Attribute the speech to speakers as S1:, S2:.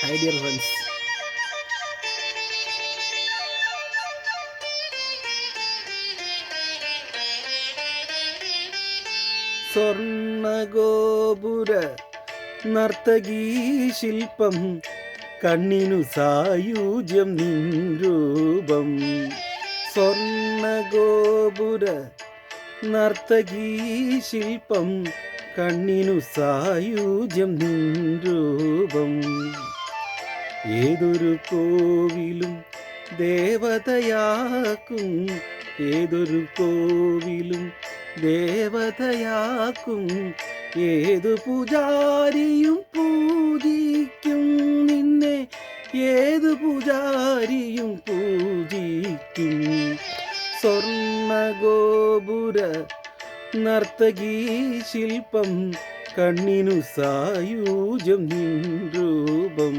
S1: Hi dear friends, സ്വർണഗോപുര നർത്തകീ ശില്പം കണ്ണിനു സായൂജ്യം നിൻ രൂപം. സ്വർണഗോപുര നർത്തകീ ശില്പം കണ്ണിനു സായൂജ്യം നിൻ രൂപം. ഏതൊരു കോവിലും ദേവതയാക്കും, ഏതൊരു കോവിലും ദേവതയാക്കും, ഏതു പൂജാരിയും പൂജിക്കും നിന്നെ, ഏതു പൂജാരിയും പൂജിക്കും. സ്വർണഗോപുര നർത്തകീ ശില്പം കണ്ണിനു സായൂജ്യം നിൻ രൂപം.